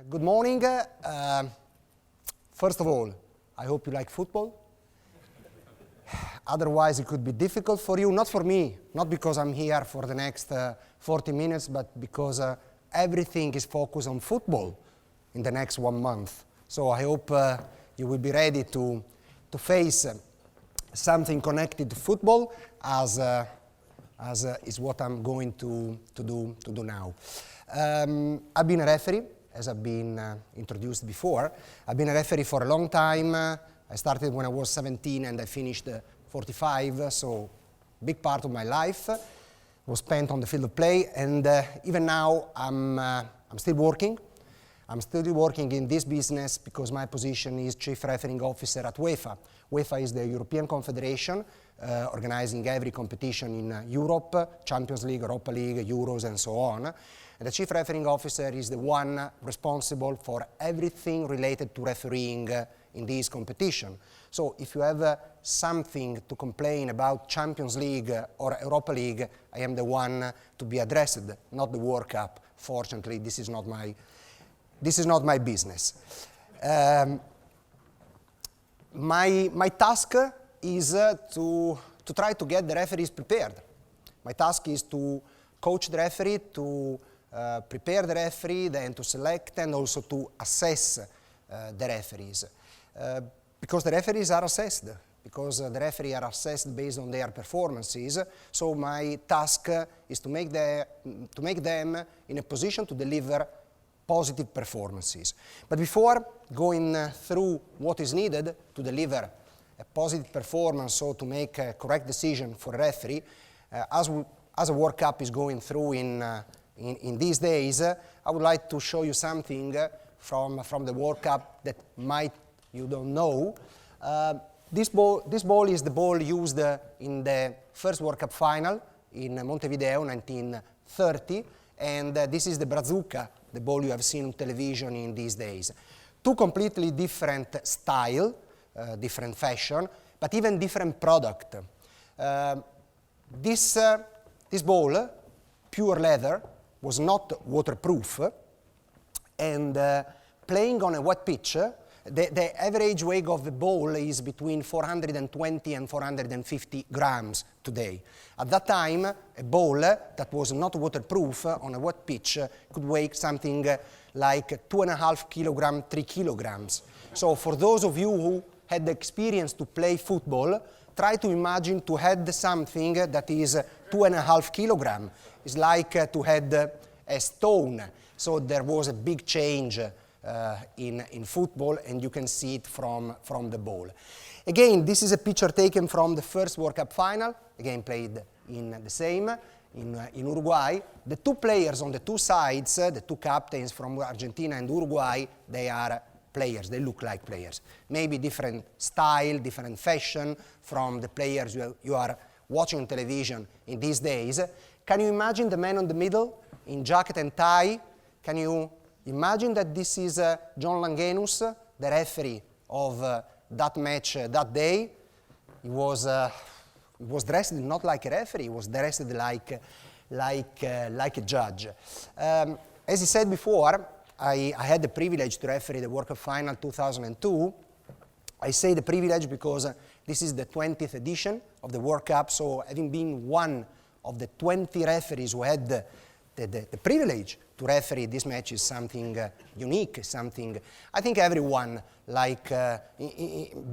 Good morning. First of all, I hope you like football. Otherwise, it could be difficult for you, not for me, not because I'm here for the next 40 minutes, but because everything is focused on football in the next 1 month. So I hope you will be ready to face something connected to football as is what I'm going to do now. I've been a referee, as I've been introduced before. I've been a referee for a long time. I started when I was 17 and I finished 45, so big part of my life was spent on the field of play, and even now I'm still working. I'm still working in this business because my position is Chief Refereeing Officer at UEFA. UEFA is the European Confederation, organizing every competition in Europe, Champions League, Europa League, Euros, and so on. And the Chief Refereeing Officer is the one responsible for everything related to refereeing in this competition. So if you have something to complain about Champions League or Europa League, I am the one to be addressed, not the World Cup. Fortunately, this is not my business. My task is to try to get the referees prepared. My task is to coach the referee, to prepare the referee, then to select and also to assess the referees. Because the referees are assessed, because the referees are assessed based on their performances. So my task is to make them in a position to deliver positive performances. But before going through what is needed to deliver a positive performance, so to make a correct decision for a referee, as a World Cup is going through in these days, I would like to show you something from the World Cup that might you don't know. This ball is the ball used in the first World Cup final in Montevideo, 1930, and this is the Brazuca, the ball you have seen on television in these days. Two completely different style, different fashion, but even different product. This ball, pure leather, was not waterproof, and playing on a wet pitch, the average weight of the ball is between 420 and 450 grams today. At that time, a ball that was not waterproof on a wet pitch could weigh something like 2.5 kilograms, 3 kilograms. So for those of you who had the experience to play football, try to imagine to had something that is 2.5 kilograms. It's like to had a stone. So there was a big change in football, and you can see it from the ball. Again, this is a picture taken from the first World Cup final, again played in the same, in Uruguay. The two players on the two sides, the two captains from Argentina and Uruguay, they are players, they look like players. Maybe different style, different fashion from the players you are watching on television in these days. Can you imagine the man in the middle in jacket and tie? Can you imagine that this is John Langenus, the referee of that match that day? He was dressed not like a referee, he was dressed like a judge. As I said before, I had the privilege to referee the World Cup final 2002. I say the privilege because this is the 20th edition of the World Cup, so having been one of the 20 referees who had the privilege to referee this match is something unique, something I think everyone, like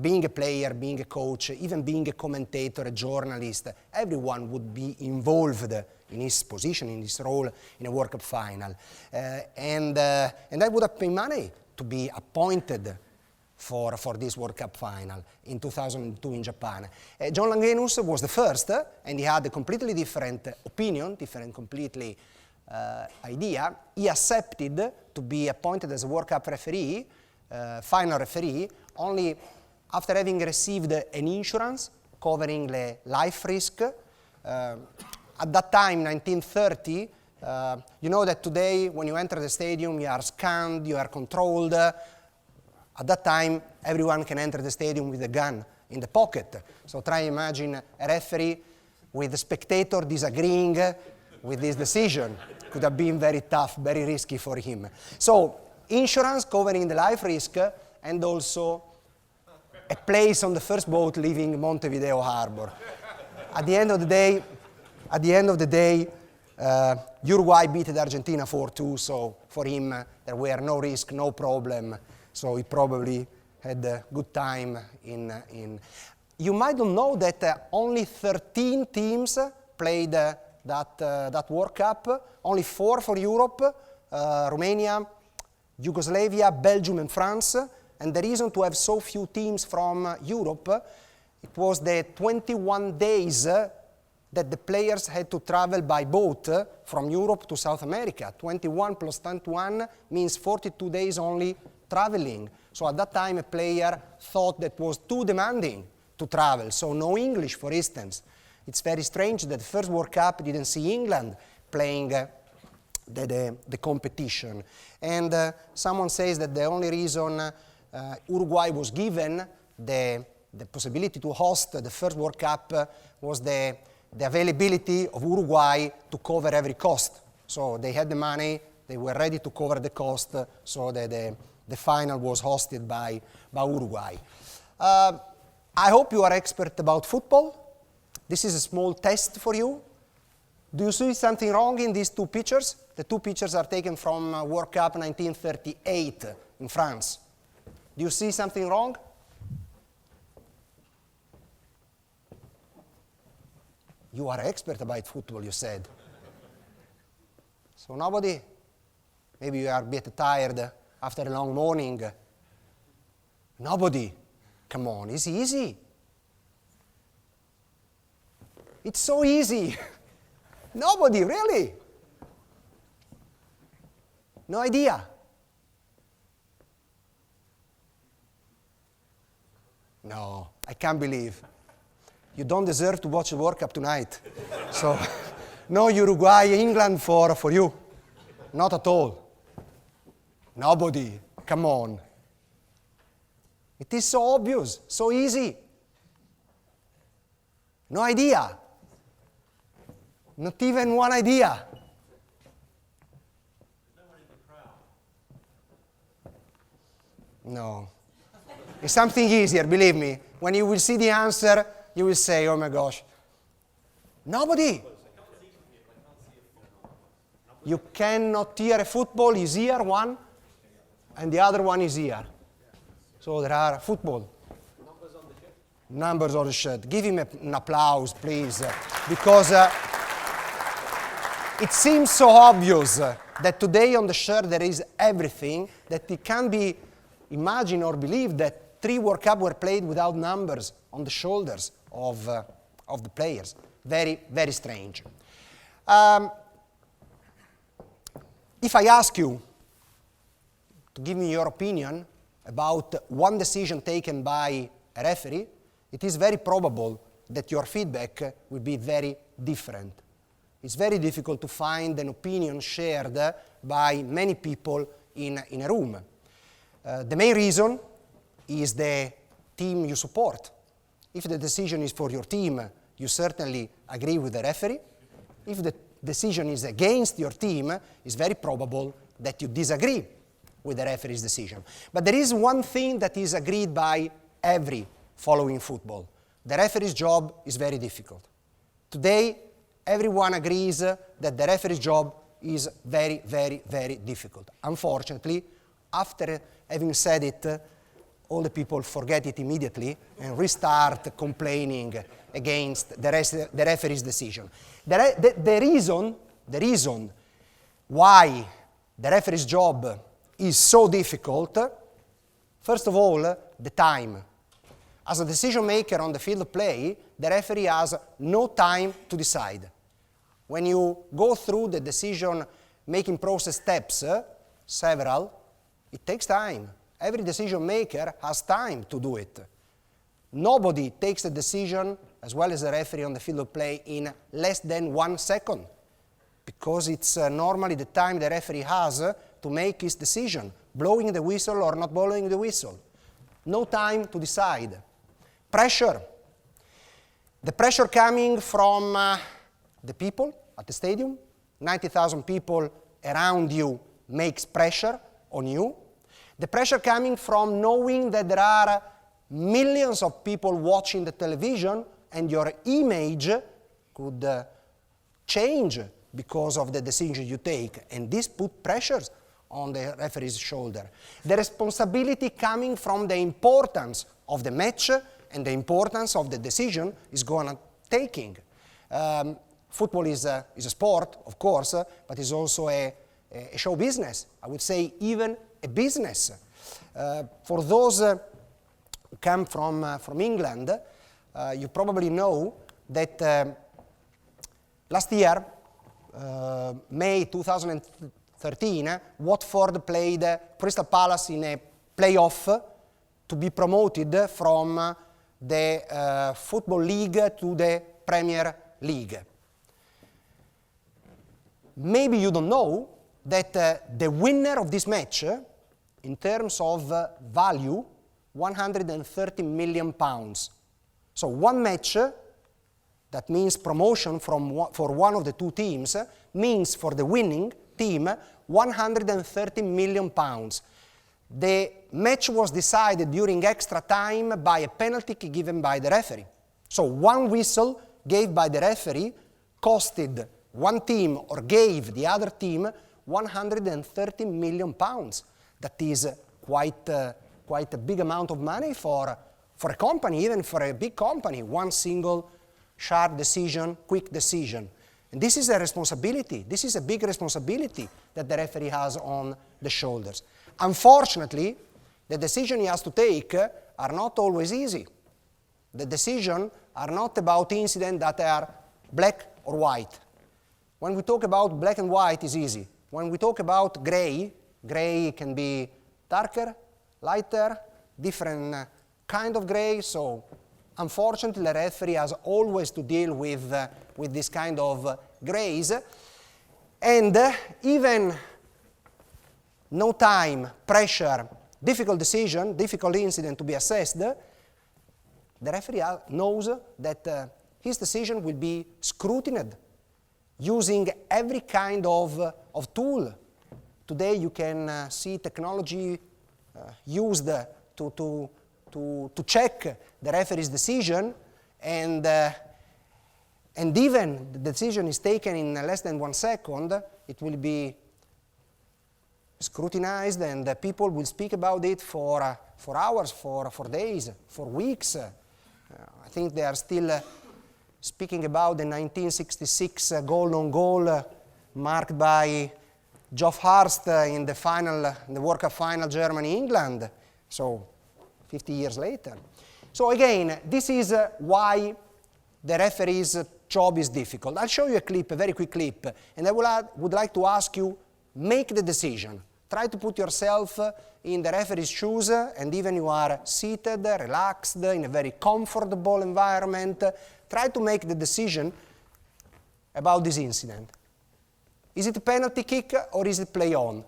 being a player, being a coach, even being a commentator, a journalist, everyone would be involved in his position, in his role in a World Cup final. And I would have paid money to be appointed for this World Cup final in 2002 in Japan. John Langenus was the first, and he had a completely different opinion, completely idea. He accepted to be appointed as a World Cup referee, final referee, only after having received an insurance covering the life risk. At that time, 1930, you know that today when you enter the stadium you are scanned, you are controlled. At that time, everyone can enter the stadium with a gun in the pocket. So try to imagine a referee with a spectator disagreeing with this decision. Could have been very tough, very risky for him. So insurance covering the life risk, and also a place on the first boat leaving Montevideo Harbor. At the end of the day, Uruguay beat Argentina 4-2, so for him there were no risk, no problem. So he probably had a good time in. You might not know that only 13 teams played that World Cup, only 4 for Europe, Romania, Yugoslavia, Belgium and France. And the reason to have so few teams from Europe, it was the 21 days that the players had to travel by boat from Europe to South America. 21 plus 21 means 42 days only traveling. So at that time a player thought that was too demanding to travel, so no English, for instance. It's very strange that the first World Cup didn't see England playing the competition. And someone says that the only reason Uruguay was given the possibility to host the first World Cup was the availability of Uruguay to cover every cost. So they had the money, they were ready to cover the cost, so that the final was hosted by Uruguay. I hope you are expert about football. This is a small test for you. Do you see something wrong in these two pictures? The two pictures are taken from World Cup 1938 in France. Do you see something wrong? You are expert about football, you said. So nobody? Maybe you are a bit tired after a long morning. Nobody? Come on, it's easy. It's so easy. Nobody, really? No idea? No, I can't believe. You don't deserve to watch the World Cup tonight. So, no Uruguay, England for you. Not at all. Nobody. Come on. It is so obvious, so easy. No idea. Not even one idea. No. It's something easier, believe me. When you will see the answer, you will say, oh my gosh. Nobody. You cannot hear a football is here, one, and the other one is here. So there are football. Numbers on the shirt. Give him an applause, please, because it seems so obvious that today on the shirt there is everything that it can be imagined or believed that 3 World Cups were played without numbers on the shoulders of the players. Very, very strange. If I ask you to give me your opinion about one decision taken by a referee, it is very probable that your feedback will be very different. It's very difficult to find an opinion shared by many people in a room. The main reason is the team you support. If the decision is for your team, you certainly agree with the referee. If the decision is against your team, it's very probable that you disagree with the referee's decision. But there is one thing that is agreed by every following football. The referee's job is very difficult. Today, everyone agrees that the referee's job is very, very, very difficult. Unfortunately, after having said it, all the people forget it immediately and restart complaining against the referee's decision. The reason why the referee's job is so difficult, first of all, the time. As a decision maker on the field of play, the referee has no time to decide. When you go through the decision-making process steps, several, it takes time. Every decision maker has time to do it. Nobody takes a decision, as well as a referee on the field of play, in less than 1 second, because it's normally the time the referee has to make his decision, blowing the whistle or not blowing the whistle. No time to decide. Pressure. The pressure coming from the people at the stadium. 90,000 people around you makes pressure on you. The pressure coming from knowing that there are millions of people watching the television and your image could change because of the decision you take, and this put pressures on the referee's shoulder. The responsibility coming from the importance of the match and the importance of the decision is going to taking. Football is a sport, of course, but it's also a show business. I would say even a business. For those who come from England, you probably know that last year, May 2013, Watford played Crystal Palace in a playoff to be promoted from the Football League to the Premier League. Maybe you don't know that the winner of this match, in terms of value, 130 million pounds. So one match, that means promotion for one of the two teams, means for the winning team 130 million pounds. The match was decided during extra time by a penalty given by the referee. So one whistle gave by the referee costed one team or gave the other team 130 million pounds. That is quite a big amount of money for a company, even for a big company. One single sharp decision, quick decision. And this is a responsibility. This is a big responsibility that the referee has on the shoulders. Unfortunately, the decisions he has to take are not always easy. The decisions are not about incidents that are black or white. When we talk about black and white, it's easy. When we talk about gray can be darker, lighter, different kind of gray. So unfortunately, the referee has always to deal with this kind of grays. And even no time, pressure, difficult decision, difficult incident to be assessed, the referee knows that his decision will be scrutinized using every kind of tool. Today you can see technology used to check the referee's decision, and even the decision is taken in less than 1 second, it will be scrutinized, and people will speak about it for hours, for days, for weeks. I think they are still speaking about the 1966 goal-on-goal marked by Geoff Hurst in the World Cup final Germany-England. So 50 years later. So again, this is why the referee's job is difficult. I'll show you a clip, a very quick clip, and I would like to ask you, make the decision. Try to put yourself in the referee's shoes, and even you are seated, relaxed, in a very comfortable environment. Try to make the decision about this incident. Is it a penalty kick or is it play on?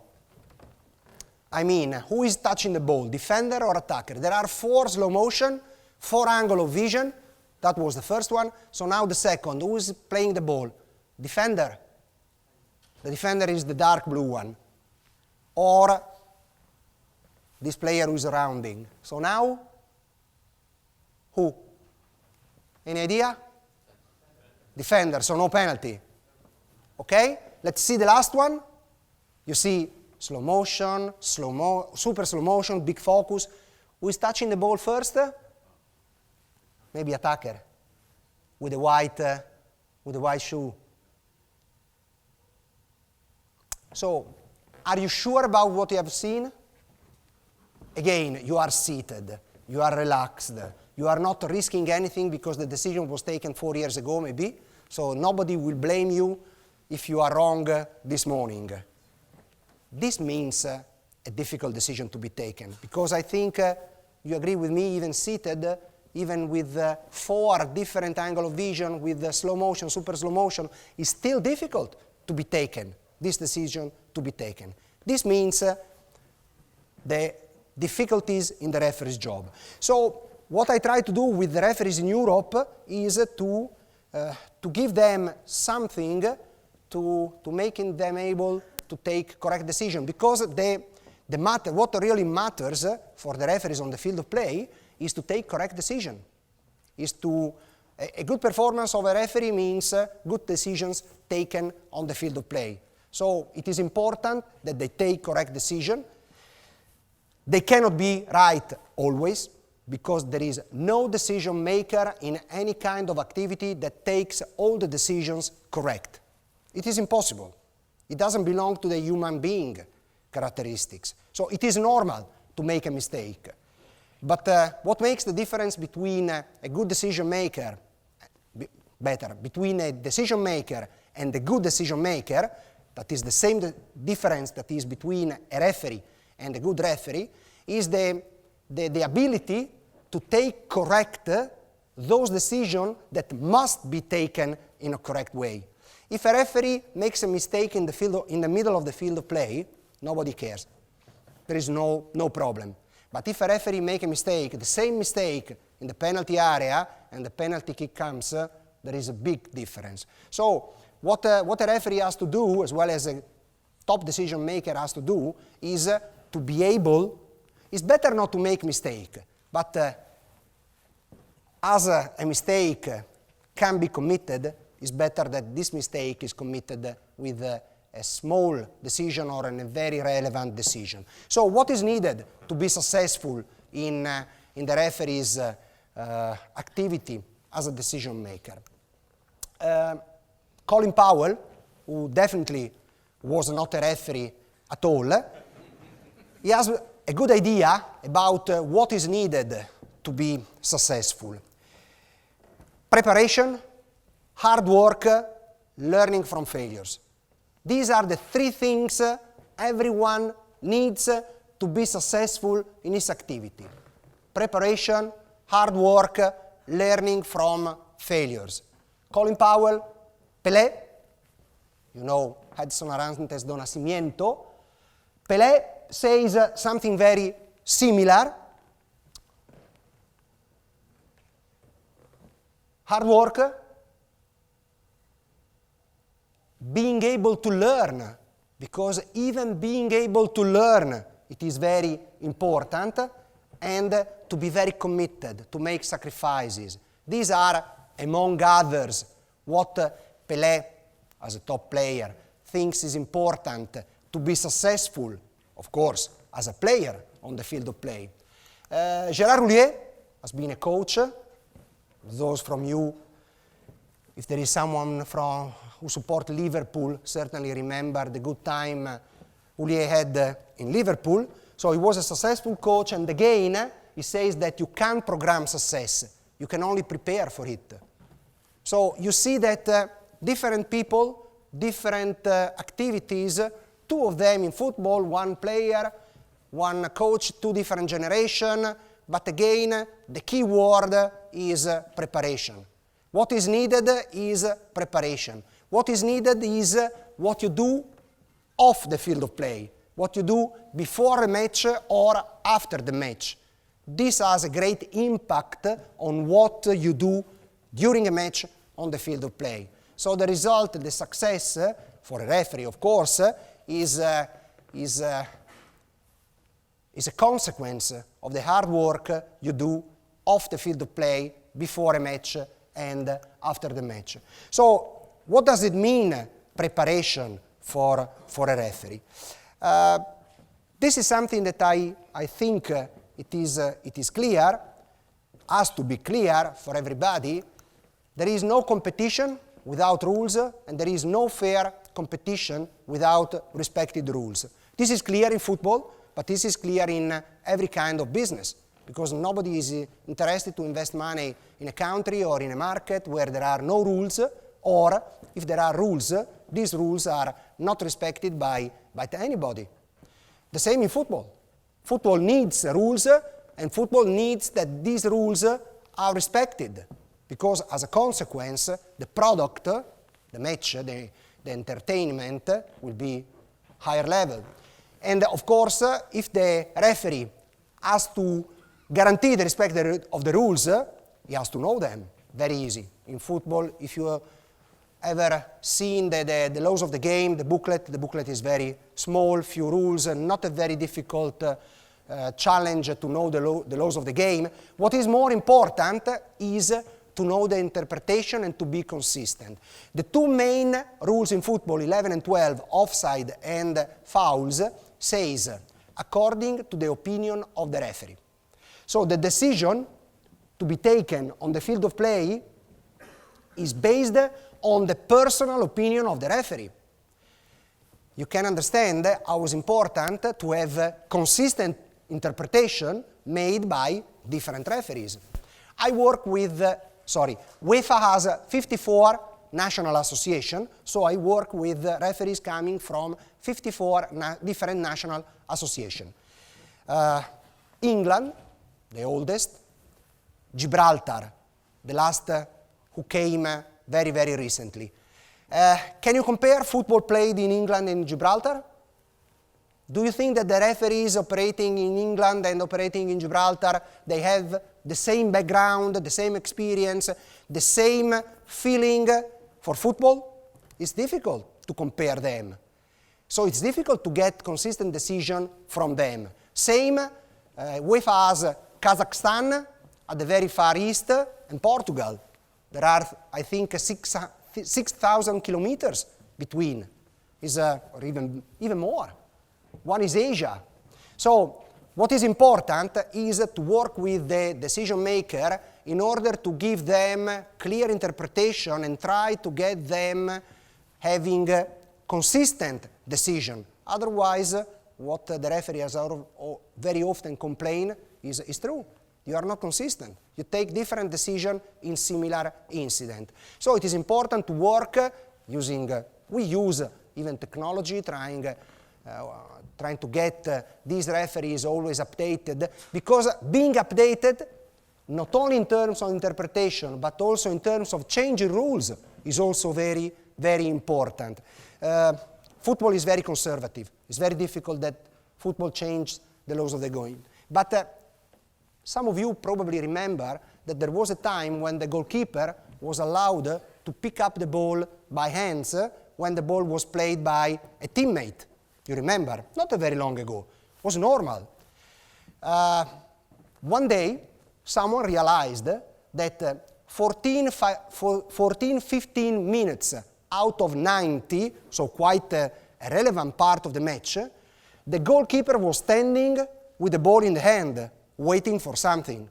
I mean, who is touching the ball, defender or attacker? There are 4 slow motion, 4 angle of vision. That was the first one. So now the second, who is playing the ball? Defender. The defender is the dark blue one. Or this player who is rounding. So now, who? Any idea? Defender, so no penalty. Okay? Let's see the last one. You see slow motion, super slow motion, big focus. Who is touching the ball first? Maybe attacker with a white shoe. So, are you sure about what you have seen? Again, you are seated, you are relaxed, you are not risking anything because the decision was taken 4 years ago maybe, so nobody will blame you if you are wrong this morning. This means a difficult decision to be taken, because I think you agree with me, even seated, even with 4 different angle of vision, with slow motion, super slow motion, is still difficult to be taken, this decision to be taken. This means the difficulties in the referee's job. So what I try to do with the referees in Europe is to give them something to making them able to take correct decision, because the what really matters for the referees on the field of play is to take correct decision. A good performance of a referee means good decisions taken on the field of play. So it is important that they take correct decision. They cannot be right always, because there is no decision maker in any kind of activity that takes all the decisions correct. It is impossible. It doesn't belong to the human being characteristics. So it is normal to make a mistake. But what makes the difference between a good decision maker, between a decision maker and a good decision maker, that is the same difference that is between a referee and a good referee, is the ability to take correct those decisions that must be taken in a correct way. If a referee makes a mistake in the middle of the field of play, nobody cares. There is no problem. But if a referee makes a mistake, the same mistake in the penalty area, and the penalty kick comes, there is a big difference. So what a referee has to do, as well as a top decision maker has to do, is to be able. It's better not to make mistake, but as a mistake can be committed, it's better that this mistake is committed with a small decision or a very relevant decision. So what is needed to be successful in the referee's activity as a decision maker? Colin Powell, who definitely was not a referee at all, he has a good idea about what is needed to be successful. Preparation, hard work, learning from failures. These are the three things everyone needs to be successful in his activity. Preparation, hard work, learning from failures. Colin Powell, Pelé, you know Edson Arantes do Nascimento. Pelé says something very similar. Hard work, being able to learn, because even being able to learn, it is very important, and to be very committed, to make sacrifices. These are, among others, what Pelé, as a top player, thinks is important to be successful, of course, as a player on the field of play. Gérard Houllier has been a coach. Those from you, if there is someone who support Liverpool, certainly remember the good time Houllier had in Liverpool. So he was a successful coach, and again, he says that you can't program success. You can only prepare for it. So you see that different people, different activities, two of them in football, one player, one coach, two different generations, but again, the key word is preparation. What is needed is preparation. What is needed is what you do off the field of play, what you do before a match or after the match. This has a great impact on what you do during a match on the field of play. So the result, the success, for a referee, of course, is a consequence of the hard work you do off the field of play before a match and after the match. So what does it mean, preparation for a referee? This is something that I think it is clear, has to be clear for everybody. There is no competition without rules, and there is no fair competition without respected rules. This is clear in football, but this is clear in every kind of business, because nobody is interested to invest money in a country or in a market where there are no rules, or if there are rules, these rules are not respected by anybody. The same in football. Football needs rules, and football needs that these rules are respected, because as a consequence, the product, the match, the entertainment will be higher level. And of course, if the referee has to guarantee the respect of the rules, he has to know them. Very easy. In football, if you ever seen the laws of the game, the booklet. The booklet is very small, few rules, and not a very difficult challenge to know the laws of the game. What is more important is to know the interpretation and to be consistent. The two main rules in football, 11 and 12, offside and fouls, says according to the opinion of the referee. So the decision to be taken on the field of play is based on the personal opinion of the referee. You can understand how it's important to have consistent interpretation made by different referees. I work with, UEFA has 54 national associations, so I work with referees coming from 54 different national associations. England, the oldest, Gibraltar, the last who came very, very recently. Can you compare football played in England and Gibraltar? Do you think that the referees operating in England and operating in Gibraltar, they have the same background, the same experience, the same feeling for football? It's difficult to compare them. So it's difficult to get consistent decision from them. Same, UEFA has Kazakhstan at the very far east and Portugal. There are, I think, 6,000 kilometers between, or even more. One is Asia. So what is important is to work with the decision maker in order to give them clear interpretation and try to get them having consistent decision. Otherwise, what the referee has very often complained is true. You are not consistent. You take different decisions in similar incident. So it is important to work using, we use even technology, trying to get these referees always updated, because being updated, not only in terms of interpretation, but also in terms of changing rules, is also very, very important. Football is very conservative. It's very difficult that football changes the laws of the game. But some of you probably remember that there was a time when the goalkeeper was allowed to pick up the ball by hands when the ball was played by a teammate. You remember? Not very long ago. It was normal. One day, someone realized that 14-15 minutes out of 90, so quite a relevant part of the match, the goalkeeper was standing with the ball in the hand, waiting for something.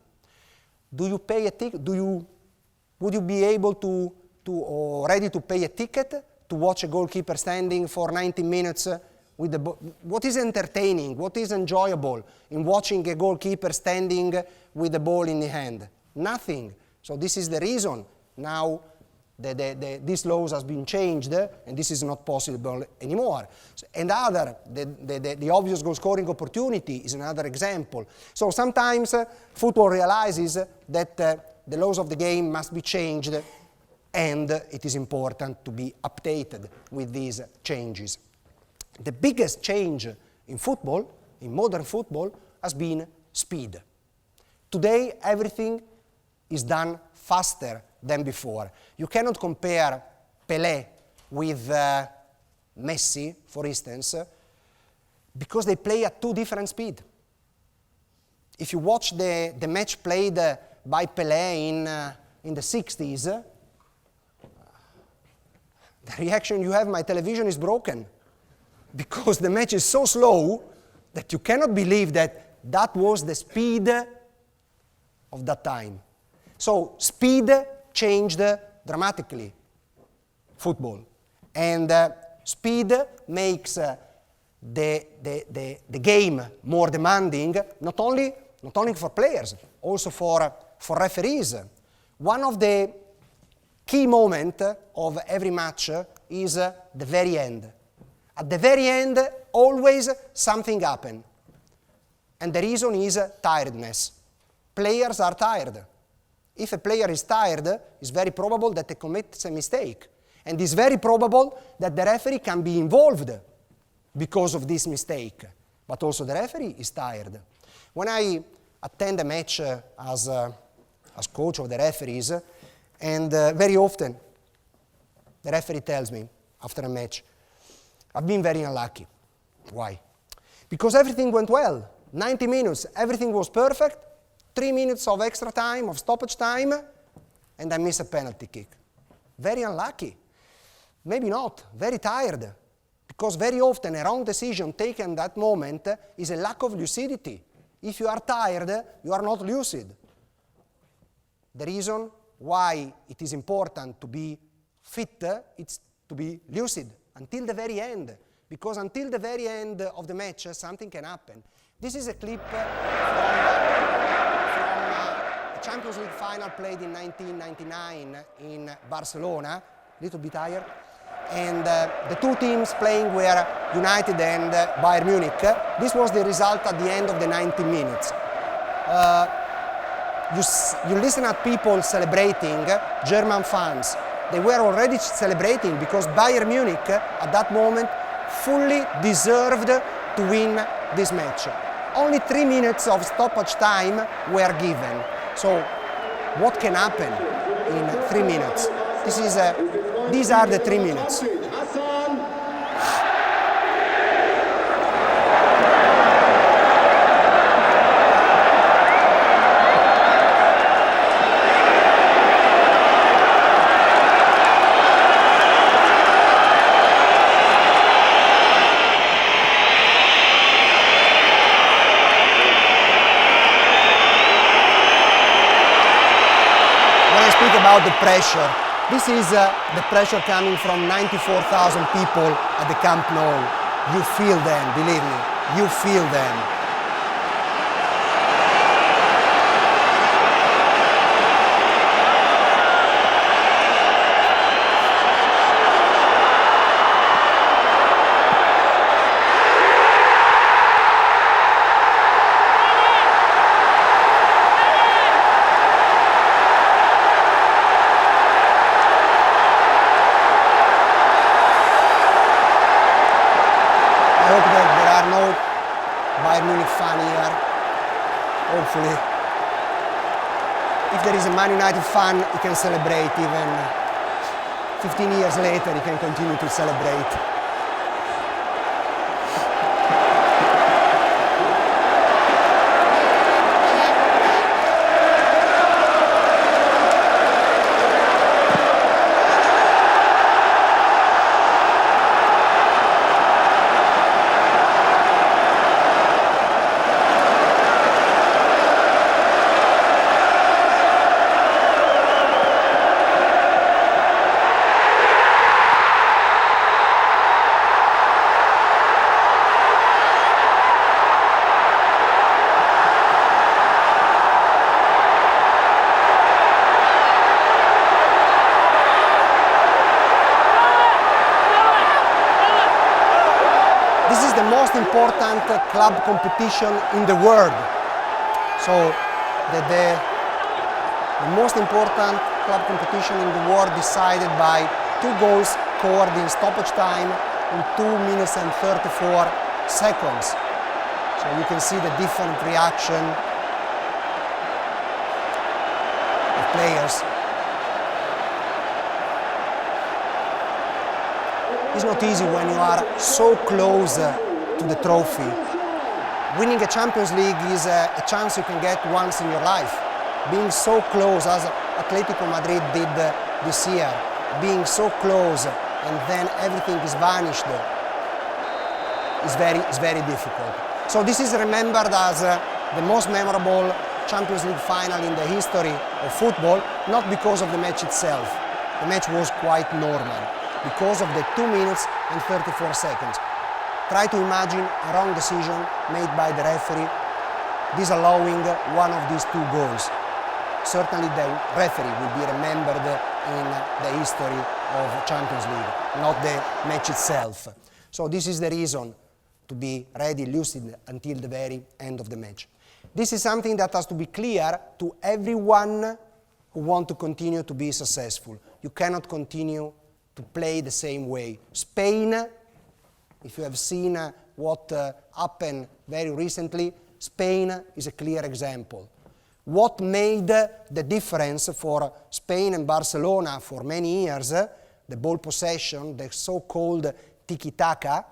Do you pay a ticket? Would you be able to or ready to pay a ticket to watch a goalkeeper standing for 90 minutes with the ball? What is entertaining? What is enjoyable in watching a goalkeeper standing with the ball in the hand? Nothing. So this is the reason now these laws has been changed and this is not possible anymore. The obvious goal scoring opportunity is another example. So sometimes football realizes that the laws of the game must be changed, and it is important to be updated with these changes. The biggest change in football, in modern football, has been speed. Today everything is done faster than before. You cannot compare Pelé with Messi, for instance, because they play at two different speeds. If you watch the match played by Pelé in the 60s, the reaction you have, my television is broken, because the match is so slow that you cannot believe that that was the speed of that time. So speed changed dramatically football, and speed makes the game more demanding, not only for players, also for referees. One of the key moments of every match is the very end. At the very end, always something happens, and the reason is tiredness. Players are tired. If a player is tired, it's very probable that he commits a mistake. And it's very probable that the referee can be involved because of this mistake. But also the referee is tired. When I attend a match as coach of the referees, and very often the referee tells me after a match, I've been very unlucky. Why? Because everything went well. 90 minutes, everything was perfect. 3 minutes of extra time, of stoppage time, and I miss a penalty kick. Very unlucky. Maybe not, very tired. Because very often a wrong decision taken at that moment is a lack of lucidity. If you are tired, you are not lucid. The reason why it is important to be fit is to be lucid until the very end. Because until the very end of the match, something can happen. This is a clip from a Champions League final played in 1999 in Barcelona, a little bit higher. And the two teams playing were United and Bayern Munich. This was the result at the end of the 90 minutes. You listen at people celebrating, German fans. They were already celebrating because Bayern Munich at that moment fully deserved to win this match. Only 3 minutes of stoppage time were given. So what can happen in 3 minutes? These are the 3 minutes. About the pressure. This is the pressure coming from 94,000 people at the Camp Nou. You feel them, believe me, you feel them. Hopefully, if there is a Man United fan, he can celebrate even 15 years later, he can continue to celebrate. Important club competition in the world. So the most important club competition in the world decided by 2 goals scored in stoppage time in 2 minutes and 34 seconds. So you can see the different reaction of players. It's not easy when you are so close to the trophy. Winning a Champions League is a chance you can get once in your life. Being so close as Atletico Madrid did this year, being so close and then everything is vanished is very difficult. So this is remembered as the most memorable Champions League final in the history of football, not because of the match itself. The match was quite normal, because of the 2 minutes and 34 seconds. Try to imagine a wrong decision made by the referee, disallowing one of these 2 goals. Certainly the referee will be remembered in the history of Champions League, not the match itself. So this is the reason to be ready, lucid, until the very end of the match. This is something that has to be clear to everyone who wants to continue to be successful. You cannot continue to play the same way. Spain, if you have seen what happened very recently, Spain is a clear example. What made the difference for Spain and Barcelona for many years the ball possession, the so-called tiki-taka.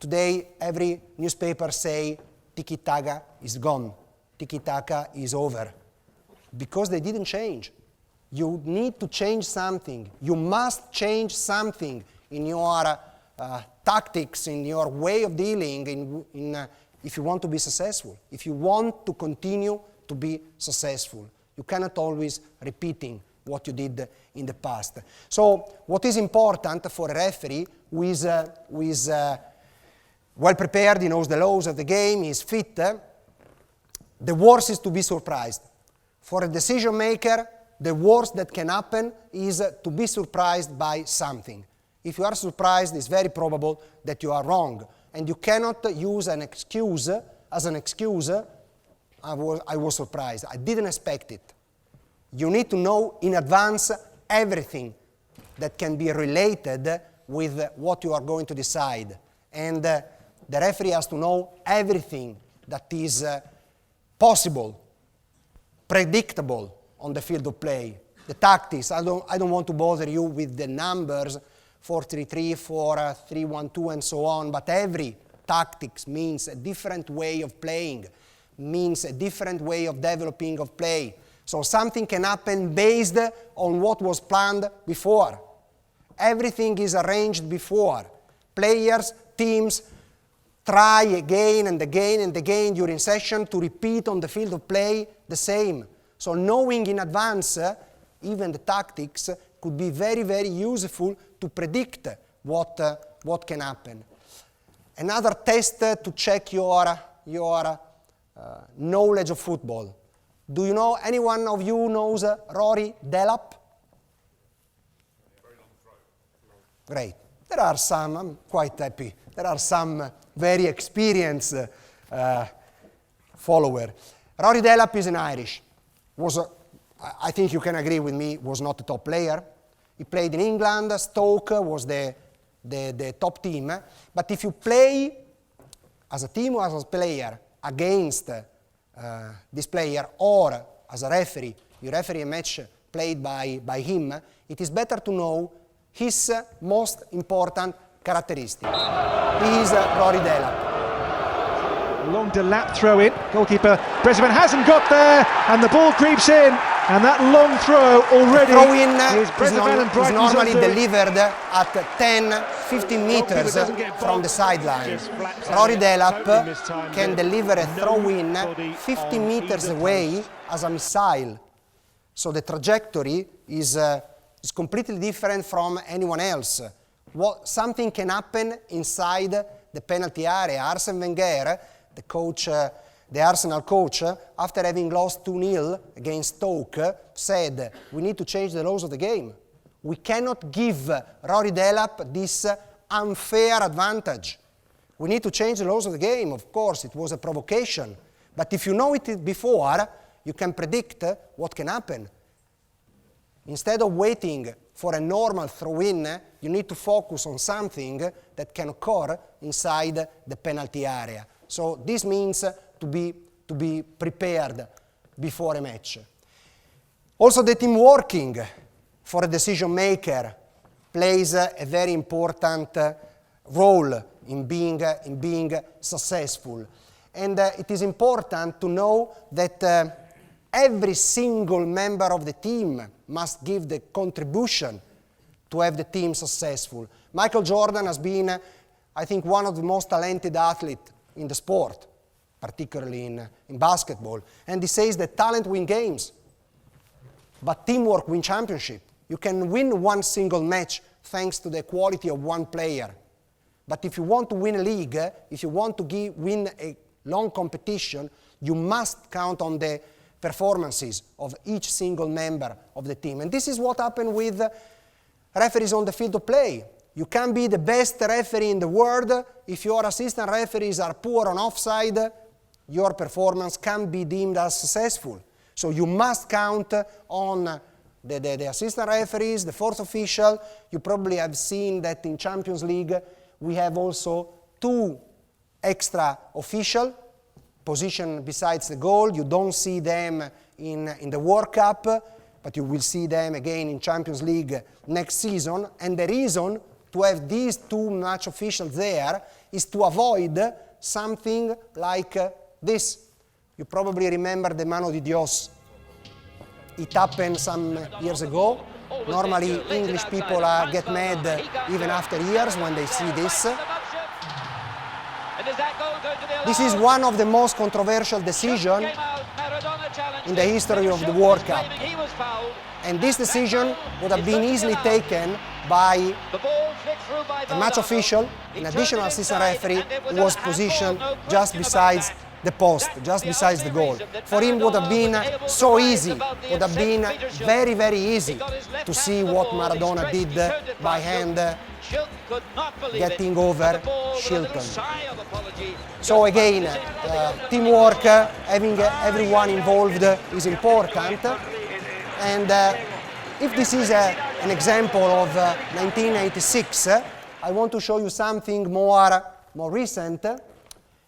Today, every newspaper say tiki-taka is gone, tiki-taka is over, because they didn't change. You need to change something. You must change something in your tactics, in your way of dealing, if you want to be successful, if you want to continue to be successful. You cannot always repeating what you did in the past. So what is important for a referee who is well prepared, he knows the laws of the game, is fit, the worst is to be surprised. For a decision maker, the worst that can happen is to be surprised by something. If you are surprised, it's very probable that you are wrong. And you cannot use an excuse as an excuse, I was surprised, I didn't expect it. You need to know in advance everything that can be related with what you are going to decide. And the referee has to know everything that is possible, predictable on the field of play. The tactics, I don't want to bother you with the numbers, 4-3-3, 4-3-1-2 and so on, but every tactics means a different way of playing, means a different way of developing of play. So something can happen based on what was planned before. Everything is arranged before. Players, teams try again and again and again during session to repeat on the field of play the same. So knowing in advance, even the tactics, could be very, very useful to predict what can happen. Another test to check your knowledge of football. Do you know, anyone of you knows Rory Delap? Very long throw. Great. There are some, I'm quite happy, there are some very experienced follower. Rory Delap is an Irish. I think you can agree with me, was not a top player. He played in England, Stoke was the top team. But if you play as a team or as a player against this player, or as a referee, you referee a match played by him, it is better to know his most important characteristic. He is Rory Delap. Long Delap throw in. Goalkeeper Brisbane hasn't got there, and the ball creeps in, and that long throw already is normally delivered at 10-15 meters from the sideline. Rory Delap can deliver a throw-in 50 meters away as a missile. So the trajectory is completely different from anyone else. Something can happen inside the penalty area. Arsene Wenger, the coach, the Arsenal coach, after having lost 2-0 against Stoke, said, we need to change the laws of the game. We cannot give Rory Delap this unfair advantage. We need to change the laws of the game. Of course, it was a provocation. But if you know it before, you can predict what can happen. Instead of waiting for a normal throw-in, you need to focus on something that can occur inside the penalty area. So this means to be prepared before a match. Also, the team working for a decision maker plays a very important role in being successful. And it is important to know that every single member of the team must give the contribution to have the team successful. Michael Jordan has been, I think, one of the most talented athletes in the sport, particularly in basketball. And he says that talent wins games, but teamwork wins championship. You can win one single match thanks to the quality of one player. But if you want to win a league, if you want to win a long competition, you must count on the performances of each single member of the team. And this is what happened with referees on the field of play. You can be the best referee in the world. If your assistant referees are poor on offside, your performance can be deemed as successful. So you must count on the assistant referees, the fourth official. You probably have seen that in Champions League we have also 2 extra officials position besides the goal. You don't see them in the World Cup. but you will see them again in Champions League next season. And the reason to have these two match officials there is to avoid something like this. You probably remember the Mano di Dios. It happened some years ago. Normally English people get mad even after years when they see this. This is one of the most controversial decisions in the history of the World Cup. And this decision would have been easily taken by a match official, an additional assistant referee, who was positioned just besides the post, just besides the goal. For him would have been so easy, would have been very, very easy to see what Maradona did by hand, getting over Shilton. So again, teamwork, having everyone involved is important. And if this is an example of 1986, I want to show you something more recent.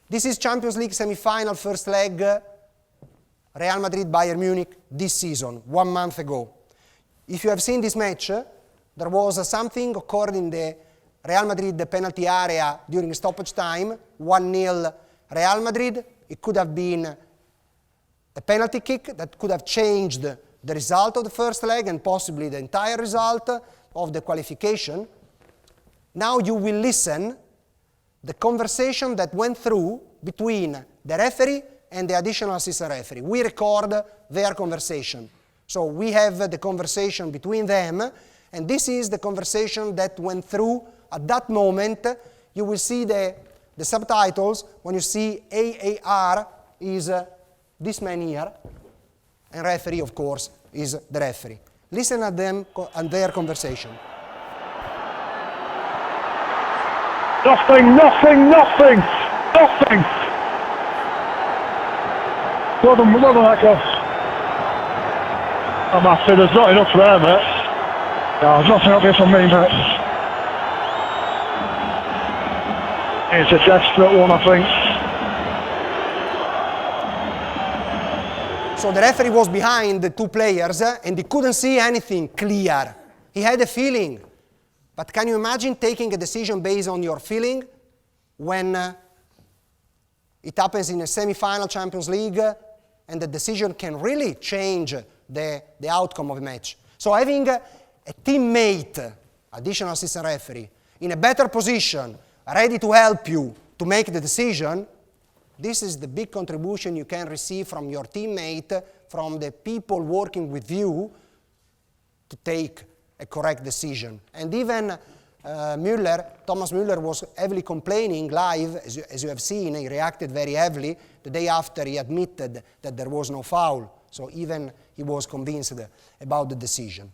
This is Champions League semi-final first leg, Real Madrid-Bayern Munich this season, 1 month ago. If you have seen this match, there was something occurred in the Real Madrid penalty area during stoppage time, 1-0 Real Madrid. It could have been a penalty kick that could have changed the result of the first leg and possibly the entire result of the qualification. Now you will listen the conversation that went through between the referee and the additional assistant referee. We record their conversation. So we have the conversation between them, and this is the conversation that went through at that moment. You will see the subtitles. When you see AAR is this man here, and referee, of course, is the referee. Listen at them and their conversation. Nothing. Well done, that goal. I'm after, there's not enough there, mate. No, there's nothing up here from me, mate. It's a desperate one, I think. So the referee was behind the two players and he couldn't see anything clear. He had a feeling. But can you imagine taking a decision based on your feeling when it happens in a semi-final Champions League and the decision can really change the outcome of a match? So having a teammate, additional assistant referee, in a better position, ready to help you to make the decision, this is the big contribution you can receive from your teammate, from the people working with you to take a correct decision. And even Thomas Müller was heavily complaining live, as you have seen. He reacted very heavily. The day after he admitted that there was no foul, so even he was convinced about the decision.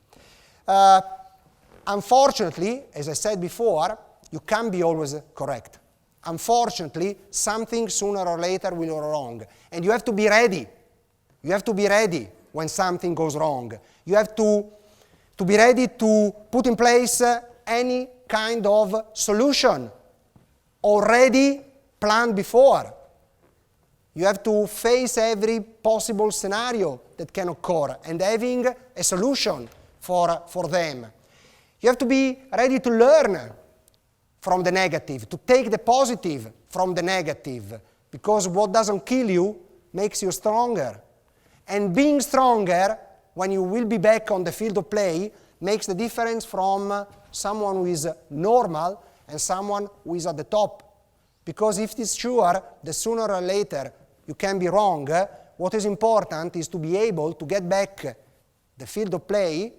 Unfortunately, as I said before, you can't be always correct. Unfortunately, something sooner or later will go wrong. And you have to be ready. You have to be ready when something goes wrong. You have to be ready to put in place any kind of solution already planned before. You have to face every possible scenario that can occur and having a solution for them. You have to be ready to learn from the negative, to take the positive from the negative, because what doesn't kill you makes you stronger. And being stronger, when you will be back on the field of play, makes the difference from someone who is normal and someone who is at the top. Because if it is sure that sooner or later you can be wrong, what is important is to be able to get back the field of play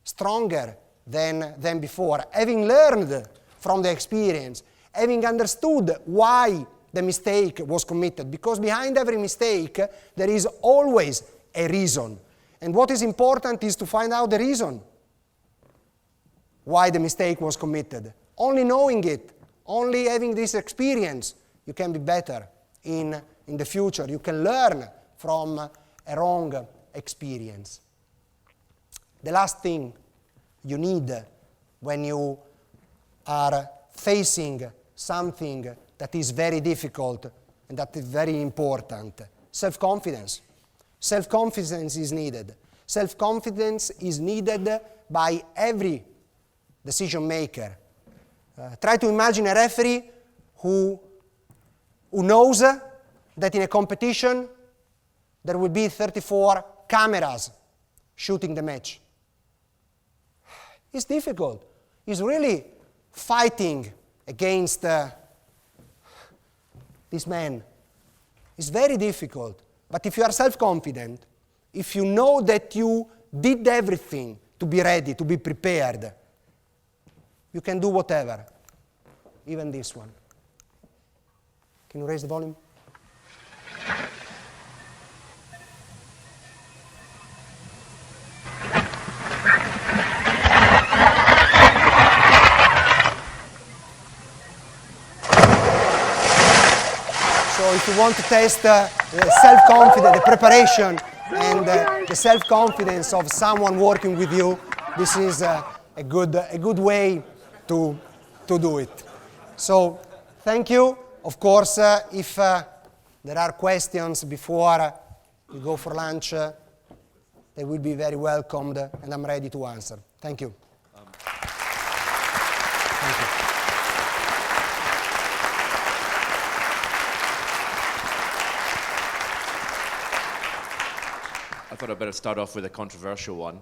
stronger than before, having learned from the experience, having understood why the mistake was committed. Because behind every mistake, there is always a reason. And what is important is to find out the reason why the mistake was committed. Only knowing it, only having this experience, you can be better in the future. You can learn from a wrong experience. The last thing you need when you are facing something that is very difficult and that is very important: self-confidence. Self-confidence is needed. Self-confidence is needed by every decision maker. Try to imagine a referee who knows that in a competition there will be 34 cameras shooting the match. It's difficult. He's really fighting against this man. It's very difficult. But if you are self-confident, if you know that you did everything to be ready, to be prepared, you can do whatever, even this one. Can you raise the volume? So if you want to test the self-confidence, the preparation, and the self-confidence of someone working with you, this is a good way to do it. So thank you. Of course, if there are questions before you go for lunch, they will be very welcomed, and I'm ready to answer. Thank you. Thank you. I thought I'd better start off with a controversial one.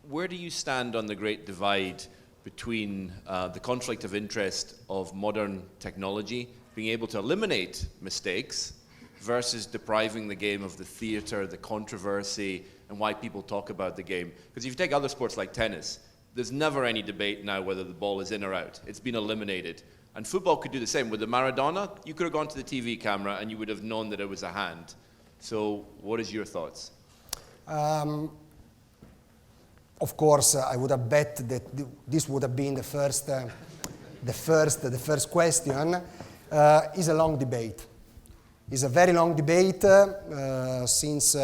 Where do you stand on the great divide between the conflict of interest of modern technology, being able to eliminate mistakes, versus depriving the game of the theatre, the controversy, and why people talk about the game? Because if you take other sports like tennis, there's never any debate now whether the ball is in or out. It's been eliminated. And football could do the same. With the Maradona, you could have gone to the TV camera and you would have known that it was a hand. So what is your thoughts? Of course, I would have bet that this would have been the first question. Is a long debate. It's a very long debate since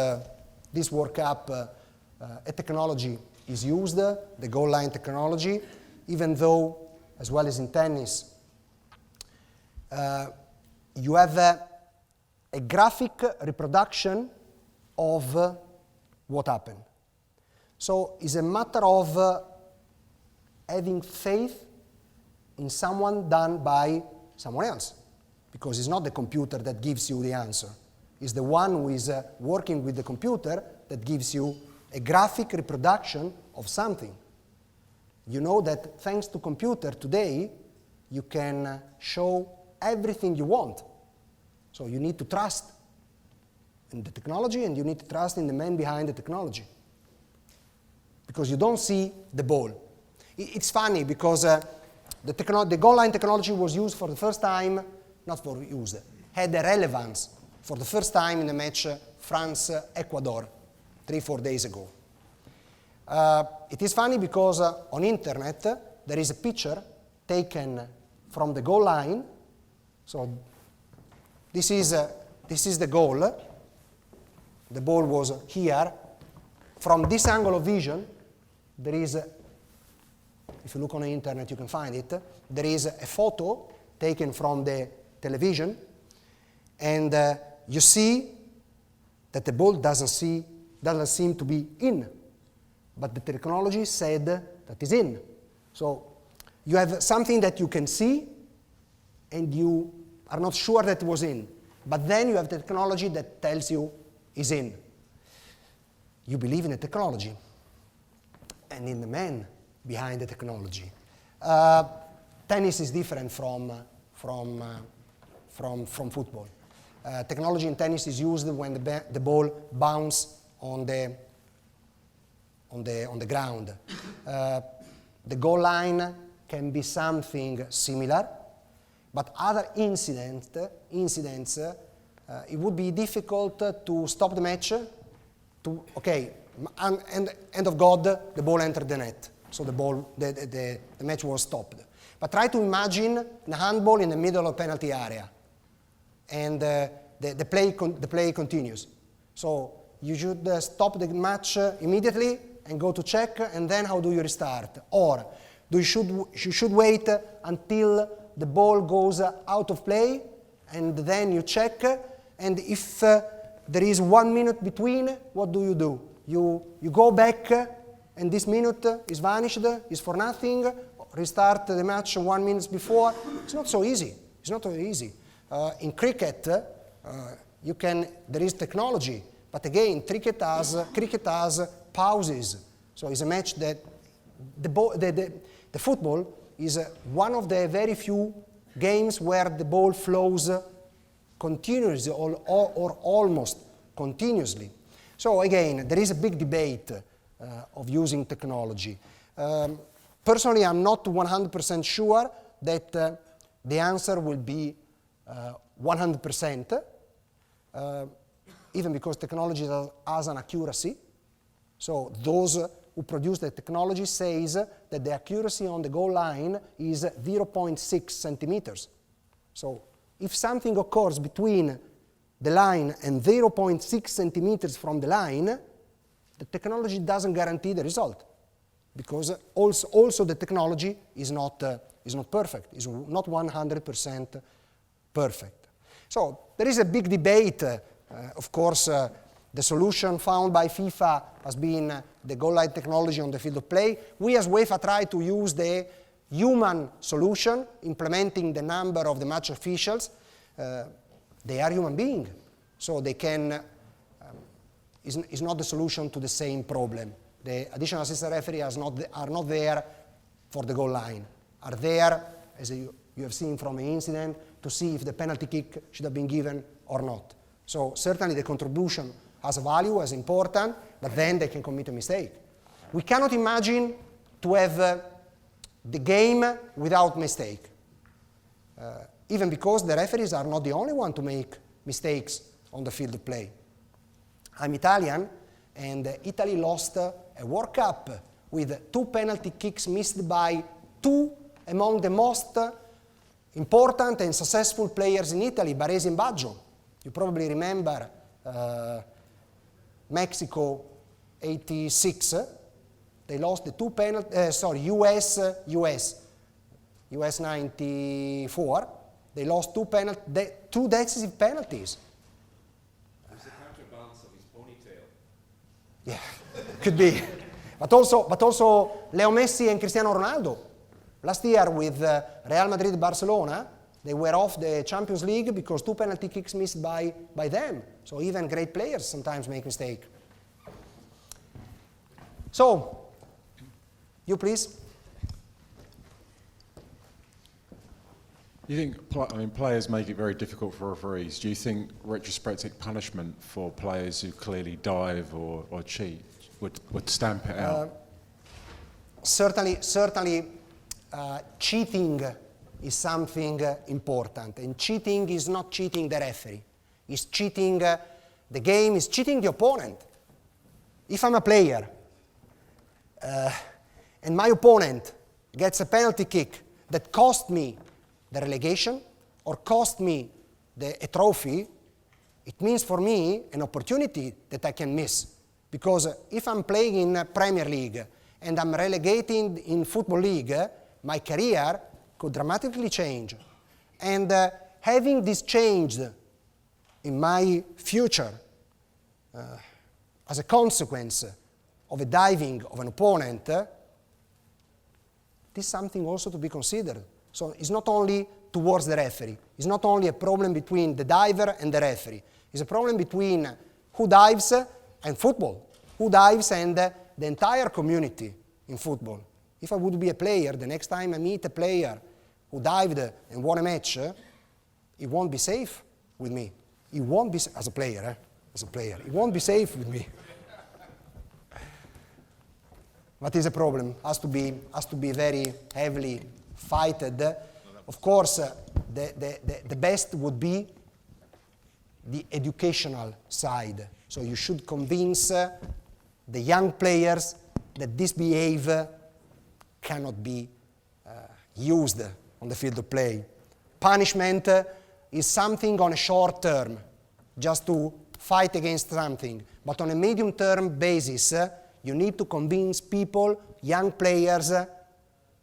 this World Cup, a technology is used, the goal line technology, even though, as well as in tennis, you have a graphic reproduction of what happened. So it's a matter of having faith in someone done by someone else, because it's not the computer that gives you the answer. It's the one who is working with the computer that gives you a graphic reproduction of something. You know that thanks to computer today, you can show everything you want. So you need to trust in the technology, and you need to trust in the man behind the technology, because you don't see the ball. It's funny because the goal line technology was used for the first time, had a relevance for the first time in the match France-Ecuador 3-4 days ago. It is funny because on internet there is a picture taken from the goal line. So this is the goal. The ball was here. From this angle of vision, there is, if you look on the internet you can find it, there is a photo taken from the television, and you see that the ball doesn't seem to be in, but the technology said that is in. So you have something that you can see, and you are not sure that it was in, but then you have the technology that tells you is in. You believe in the technology and in the man behind the technology. Tennis is different from football. Technology in tennis is used when the ball bounces on the ground. The goal line can be something similar, but other incidents, it would be difficult to stop the match. End of God, the ball entered the net, so the match was stopped. But try to imagine the handball in the middle of penalty area, and the play continues. So you should stop the match immediately and go to check, and then how do you restart? Or you should wait until the ball goes out of play, and then you check, and if there is 1 minute between, what do? You go back and this minute is vanished, is for nothing, restart the match 1 minute before. It's not so easy. It's not so easy. In cricket, there is technology, but again, cricket has pauses. So it's a match that the football is one of the very few games where the ball flows continuously or almost continuously. So again, there is a big debate of using technology. Personally, I'm not 100% sure that the answer will be 100%, even because technology has an accuracy. So those who produce the technology says that the accuracy on the goal line is 0.6 centimeters. So if something occurs between the line and 0.6 centimeters from the line, the technology doesn't guarantee the result, because also the technology is not perfect, is not 100% perfect. So there is a big debate. Of course, the solution found by FIFA has been the goal line technology on the field of play. We as UEFA try to use the human solution, implementing the number of the match officials. They are human beings, so they can, is not the solution to the same problem. The additional assistant referee are not there for the goal line, are there, as you have seen from the incident, to see if the penalty kick should have been given or not. So certainly the contribution has a value, is important, but then they can commit a mistake. We cannot imagine to have the game without mistake. Even because the referees are not the only one to make mistakes on the field of play. I'm Italian, and Italy lost a World Cup with 2 penalty kicks missed by 2 among the most important and successful players in Italy, Baresi and Baggio. You probably remember Mexico 86. They lost the 2 penalties, US 94. They lost 2 decisive penalties. It was the counterbalance of his ponytail. Yeah, could be. But also Leo Messi and Cristiano Ronaldo. Last year with Real Madrid Barcelona, they were off the Champions League because 2 penalty kicks missed by them. So even great players sometimes make mistakes. So, you please. You think, players make it very difficult for referees. Do you think retrospective punishment for players who clearly dive or cheat would stamp it out? Certainly, cheating is something important. And cheating is not cheating the referee. It's cheating the game, it's cheating the opponent. If I'm a player and my opponent gets a penalty kick that cost me the relegation or cost me a trophy, it means for me an opportunity that I can miss. Because if I'm playing in Premier League and I'm relegating in Football League, my career could dramatically change. And having this changed in my future as a consequence of a diving of an opponent, this is something also to be considered. So it's not only towards the referee. It's not only a problem between the diver and the referee. It's a problem between who dives and football, who dives and the entire community in football. If I would be a player, the next time I meet a player who dived and won a match, he won't be safe with me. He won't be, as a player, he won't be safe with me. What is a problem? Has to be very heavily fighted. Of course, the best would be the educational side. So you should convince the young players that this behavior cannot be used on the field of play. Punishment is something on a short term, just to fight against something. But on a medium-term basis, you need to convince people, young players,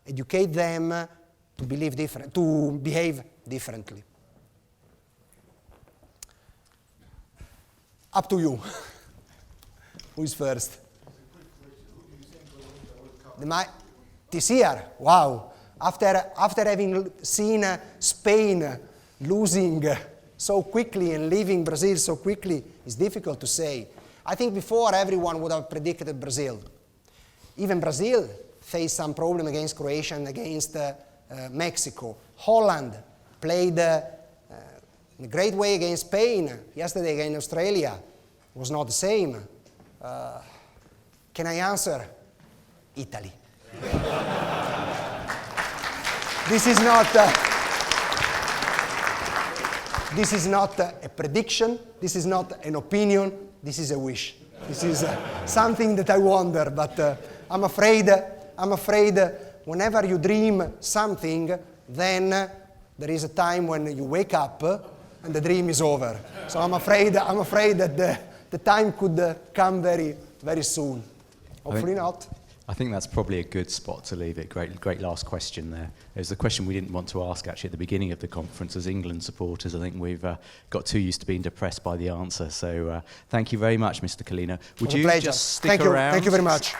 educate them to behave differently. Up to you. Who is first? This year, wow. After having seen Spain losing so quickly and leaving Brazil so quickly, it's difficult to say. I think before everyone would have predicted Brazil. Even Brazil faced some problem against Croatia and against Mexico. Holland played in a great way against Spain. Yesterday against Australia was not the same. Can I answer? Italy. This is not a prediction. This is not an opinion. This is a wish. This is something that I wonder, but I'm afraid whenever you dream something, then there is a time when you wake up and the dream is over. So I'm afraid that the time could come very, very soon. Hopefully not. I think that's probably a good spot to leave it. Great last question there. It was the question we didn't want to ask actually at the beginning of the conference. As England supporters, I think we've got too used to being depressed by the answer. So thank you very much, Mr. Collina. Would you just stick around? Thank you very much.